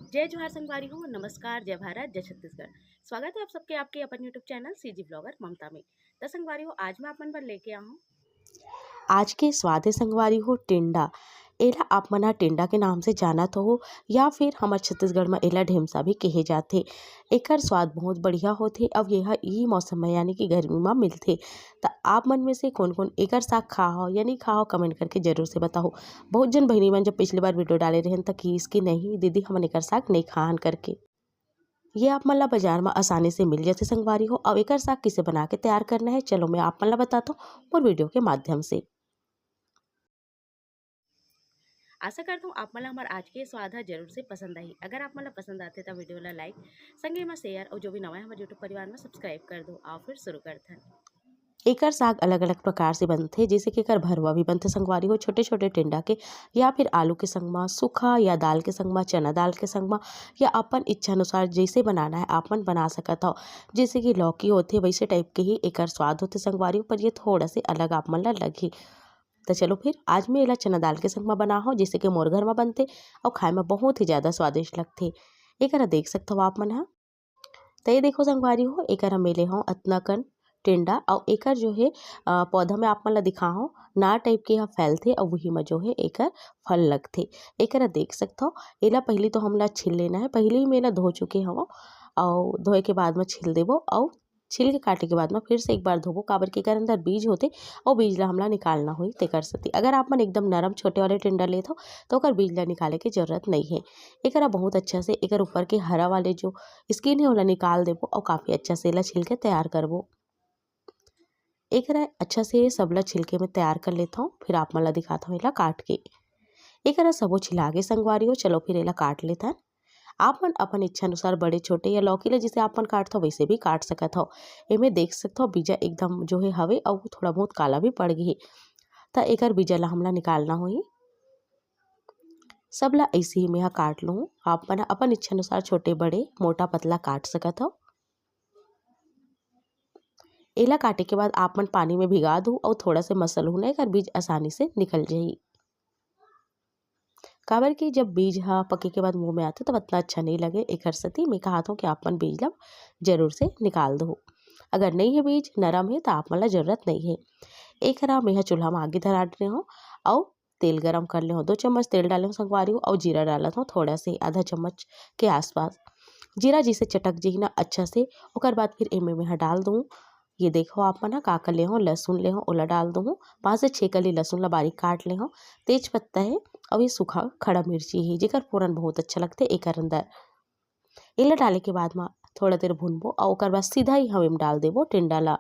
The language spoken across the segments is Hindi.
जय जोहार संगवारी हो, नमस्कार, जय भारत, जय छत्तीसगढ़। स्वागत है आप सबके आपके अपन यूट्यूब चैनल सीजी ब्लॉगर ममता में। तो संगवारी हो, आज मैं अपन पर लेके आया हूँ। आज के स्वादे संगवारी हो टिंडा। एला आप मन ह टिंडा के नाम से जानत हो या फिर हमर छत्तीसगढ़ में एला ढेमसा भी कहे जाथे। एकर स्वाद बहुत बढ़िया होथे। अब यह ई मौसम में यानी कि गर्मी में मिलथे। त आप मन में से कौन कौन एकर साग खा हो या नहीं खा हो कमेंट करके जरूर से बताओ। बहुत जन बहिनी मन जब पिछली बार वीडियो डाले रहन त कीस की नहीं दीदी हमन एकर साग नहीं खाहन करके। ये आप मन ला बाजार में आसानी से मिल जाथे संगवारी हो। अब एकर साग किसे बना के तैयार करना है चलो मैं आप मन ला बताता हूँ और वीडियो के माध्यम से। आशा करता हूँ आप मन ला हमार आज के स्वाद ह जरूर से पसंद आई। अगर आप मन ला पसंद आथे तो वीडियो ला लाइक, संगे में शेयर और जो भी नवा है हमारे यूट्यूब परिवार में सब्सक्राइब कर दो। आओ फिर शुरू करते हैं। एकर साग अलग अलग प्रकार से बनथे जैसे कि एकर भरवा भी बनथे संगवारी हो छोटे छोटे टिंडा के या फिर आलू के संग म सूखा या दाल के संग म चना दाल के संग म या अपन इच्छा अनुसार जैसे बनाना है आप मन बना सकत हो। जैसे कि लौकी होथे वैसे टाइप के ही एकर स्वाद होथे संगवारी हो, पर ये थोड़ा से अलग आप मन ला लगही। तो चलो फिर आज मैं एला चना दाल के संग म बना हो जैसे कि मोर घर में बनथे और खाए में बहुत ही ज़्यादा स्वादिष्ट लगथे। एकरा देख सकते हो आप मन ह। तो ये देखो संगवारी हो एकर हम ले हो अतना कन टिंडा और एकर जो है पौधा में आप मन ला दिखाओ नार टाइप के यहाँ फैलथे और वही में जो है एकर फल लगथे। एकरा देख सकते हो। एला पहले तो हमला छील लेना है, पहले ही मैं एला धो चुके हवो और धोए के बाद में छील देबो और छील के काटे के बाद में फिर से एक बार धोबो काबर के एकर अंदर बीज होते और बीज ला हमला निकालना होई तेकर सेती। अगर आप मन एकदम नरम छोटे वाले टिंडा लेत हो तो ओकर बीज ला निकाले के जरूरत नहीं है। एकरा बहुत अच्छा से एकर ऊपर के हरा वाले जो स्किन है ओला निकाल देबो और काफ़ी अच्छा से एला छिल के तैयार करबो। एकरा अच्छा से सबला छिलके में तैयार कर लेता हूँ फिर आप मन ला दिखाता हूँ एला काट के। एकरा सबो छिला के संगवारी हो चलो फिर एला काट लेथन। आप मन अपन इच्छा अनुसार बड़े छोटे या लौकी ला जैसे आप मन काटत हो वैसे भी काट सकत हो। एमे देख सकते हो बीजा एकदम जो है हवे और थोड़ा बहुत काला भी पड़ गे हे। त एकर बीजा ला हमला निकालना होही। सबला ऐसे ही मैं काट लूँ। आप मन अपन इच्छा अनुसार छोटे बड़े मोटा पतला काट सकत हो। एला काटे के बाद आप मन पानी में भिगा दो और थोड़ा से मसल ना एकर बीज आसानी से निकल जाही। काबर कि जब बीज ह पके के बाद मुंह में आथे तब उतना अच्छा नहीं लगे एकर सेती मैं कहत हूँ कि आप मन बीज ला जरूर से निकाल दो। अगर नहीं है बीज नरम है तो आप मन ला जरूरत नहीं है। एकरा मैं चूल्हा में आगे धरा रहे हो और तेल गरम कर ले हो 2 चम्मच तेल डाले हो संगवारी हो और जीरा डालत हो थोड़ा से आधा चम्मच के आसपास। जीरा जिसे चटक जी ना अच्छा से ओकर बाद फिर एमे मैं डाल दूँ। ये देखो आप मन का कर ले हो लहसुन ले हो ओला डाल दूँ 5 से 6 कली लहसुन ला बारीक काट ले हो। तेज पत्ता है और ये सूखा खड़ा मिर्ची है जेकर फोरन बहुत अच्छा लगते एकर अंदर। एला डाले के बाद में थोड़ा देर भूनबो और ओकर बाद सीधा ही हम एम डाल देबो टिंडा ला।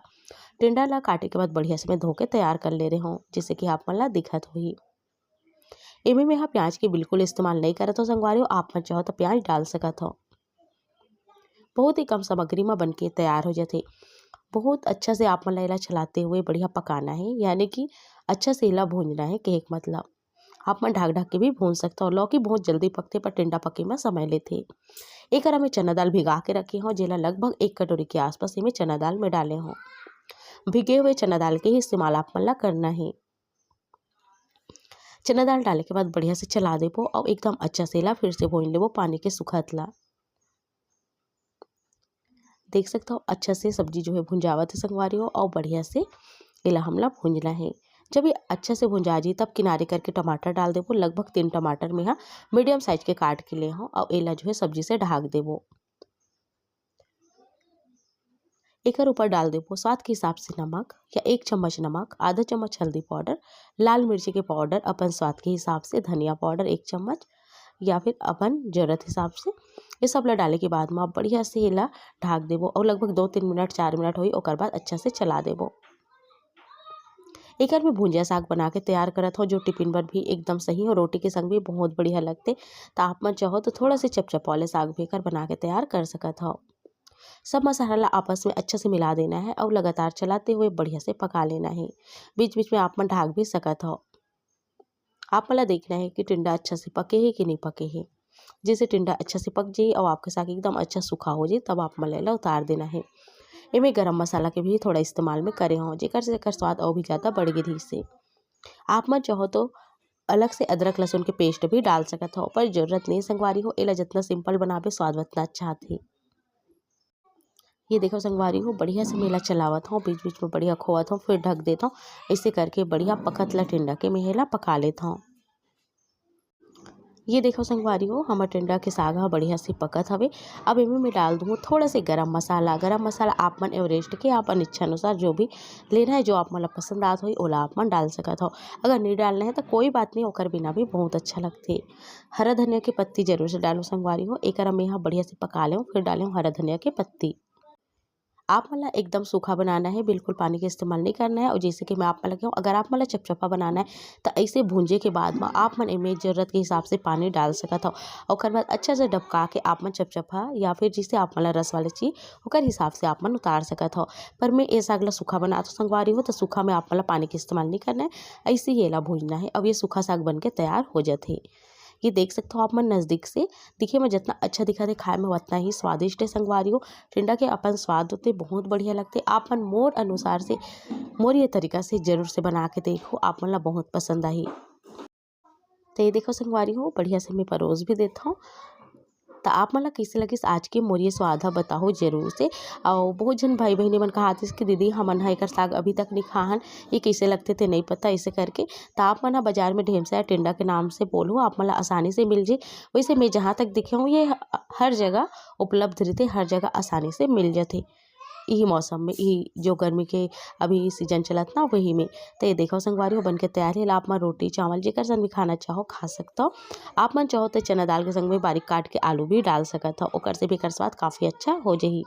टिंडा ला काटे के बाद बढ़िया से मैं धो के तैयार कर ले रहे हूँ जैसे कि आप मन ला दिखत होही। एमे में यहाँ प्याज के बिल्कुल इस्तेमाल नहीं करत हो संगवारी हो, आप मन चाहो तो प्याज डाल सकत हो। बहुत ही कम सामग्री में बनके तैयार हो जाते। बहुत अच्छा से आप मन ला एला चलाते हुए बढ़िया पकाना है यानी कि अच्छा से एला भूनना है के एक मतलब। आप मन ढक ढक के भी भून सकते हो। लौकी बहुत जल्दी पकते पर टिंडा पके में समय लेते। एकरा में चना दाल भिगा के रखे हो जेला लगभग 1 कटोरी के आसपास में चना दाल में डाले हो। भिगे हुए चना दाल के ही इस्तेमाल आप मन ला करना है। चना दाल डाले के बाद बढ़िया से चला देबो और एकदम अच्छा से एला फिर से भून लेबो पानी के सुखत ला। देख सकते हो अच्छा से सब्जी जो है भुंजावत है संगवारी हो और बढ़िया से एला हमला भूंजना है। जब ये अच्छा से भुंजा जी तब किनारे करके टमाटर डाल देबो लगभग 3 टमाटर में यहाँ मीडियम साइज के काट के ले हो और एला जो है सब्जी से ढक देबो। एकर ऊपर डाल देबो स्वाद के हिसाब से नमक या 1 चम्मच नमक, आधा चम्मच हल्दी पाउडर, लाल मिर्ची के पाउडर अपन स्वाद के हिसाब से, धनिया पाउडर 1 चम्मच या फिर अपन जरूरत हिसाब से। ये सब ला डाले के बाद में आप बढ़िया से एला ढक देबो और लगभग 2-3 मिनट 4 मिनट होई ओकर बाद अच्छा से चला देबो। एकर में भुंजिया साग बना के तैयार करत हो जो टिफिन पर भी एकदम सही और रोटी के संग भी बहुत बढ़िया लगते। तो आप मन चाहो तो थोड़ा से चपचप वाले साग भी एकर बना के तैयार कर सकत हो। सब मसाला ला आपस में अच्छे से मिला देना है और लगातार चलाते हुए बढ़िया से पका लेना है। बीच बीच में आप मन ढक भी सकत हो। आप मला देखना है कि टिंडा अच्छा से पके है कि नहीं पके है। जैसे टिंडा अच्छा से पक जाए और आपके साग एकदम अच्छा सूखा हो जाए तब आप मला एला उतार देना है। इमें गरम मसाला के भी थोड़ा इस्तेमाल में करे हो जेकर से एकर स्वाद और भी ज़्यादा बढ़ गे से। आप मन चाहो तो अलग से अदरक लहसुन के पेस्ट भी डाल सकत हो, पर जरूरत नहीं संगवारी हो। एला जितना सिंपल बनाबे स्वाद उतना अच्छा आथे। ये देखो संगवारी हो, बढ़िया से मेला चलावत हूँ, बीच बीच में बढ़िया खोवत हूँ, फिर ढक देता हूँ। ऐसे करके बढ़िया पकत ला टिंडा के मेला पका लेता हूँ। ये देखो संगवारी हो, हमर टिंडा के साग ह बढ़िया से पकत हवे। अब एमे मैं डाल दूँ थोड़ा से गरम मसाला। गरम मसाला आप मन एवरेस्ट के अपन इच्छा अनुसार जो भी लेना है, जो आप मन ला पसंद आत होही ओला आप मन डाल सकत हो। अगर नहीं डालना है तो कोई बात नहीं, ओकर बिना भी बहुत अच्छा लगथे। हरा धनिया के पत्ती जरूर से डालो संगवारी हो। एकरा मैं यहाँ बढ़िया से पका लेहूँ, फिर डालेहूँ हरा धनिया के पत्ती। आप मन ला एकदम सूखा बनाना है, बिल्कुल पानी का इस्तेमाल नहीं करना है। और जैसे कि मैं आप मन ला कहूँ, अगर आप मन ला चपचपा बनाना है तो ऐसे भूंजे के बाद में आप मन एमे ज़रूरत के हिसाब से पानी डाल सकत हो। ओकर बाद अच्छा से डबका के आप मन चपचपा या फिर जिसे आप मन ला रस वाले चाहिए ओकर हिसाब से आप मन उतार सकत हो। पर मैं ए साग ला सूखा बनात हूँ संगवारी हो, तो सूखा में आप मन ला पानी के इस्तेमाल नहीं करना है, ऐसे ही एला भूजना है। अब ये सूखा साग बन के तैयार हो जाथे। ये देख सकते हो आप मन नज़दीक से, दिखे में जितना अच्छा दिखत है खाए में उतना ही स्वादिष्ट है संगवारी हो। टिंडा के अपन स्वाद होते बहुत बढ़िया लगते। आप मन मोर अनुसार से, मोर ये तरीका से जरूर से बना के देखो, आप मन ला बहुत पसंद आही। तो ये देखो संगवारी हो, बढ़िया से मैं परोस भी देता हूँ। तो आप मन ला कइसे लगिस आज के मोर ये स्वाद ह बताओ ज़रूर से। और बहुत झन भाई बहिनी मन कहातिस कि दीदी हमन ह एकर साग अभी तक नहीं खाहन, ये कइसे लगथे ते नहीं पता ऐसे करके। तो आप मन ह बाजार में ढेमसा या टिंडा के नाम से बोलो, आप मन ला आसानी से मिल जाई। वैसे मैं जहाँ तक देखे हूँ, ये हर जगह उपलब्ध रहिथे, हर जगह आसानी से मिल जाथे। यही मौसम में, यही जो गर्मी के अभी सीजन चलत ना वही में। तो ये देखो संगवारी हो बन के तैयार है। आप मन रोटी चावल जेकर संग भी खाना चाहो खा सकता हो। आप मन चाहो तो चना दाल के संग में बारीक काट के आलू भी डाल सकत हो, ओकर से भी एकर स्वाद काफ़ी अच्छा हो जाही।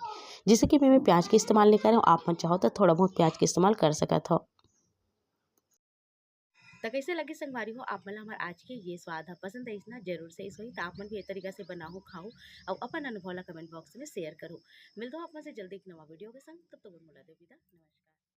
जैसे कि मैं प्याज के इस्तेमाल नहीं कर रही हूँ, आप मन चाहो तो थोड़ा बहुत प्याज के इस्तेमाल कर सकत हो। तो कैसे लगे संगवारी हो आप मन ला हमार आज के ये स्वाद ह पसंद आइस ना, जरूर से इस होई तो आप मन भी ए तरीका से बनाओ खाओ और अपन अनुभव ला कमेंट बॉक्स में शेयर करो। मिलता हूँ आप मन से जल्दी एक नवा वीडियो के संग, तब तक मोला दे विदा। नमस्कार।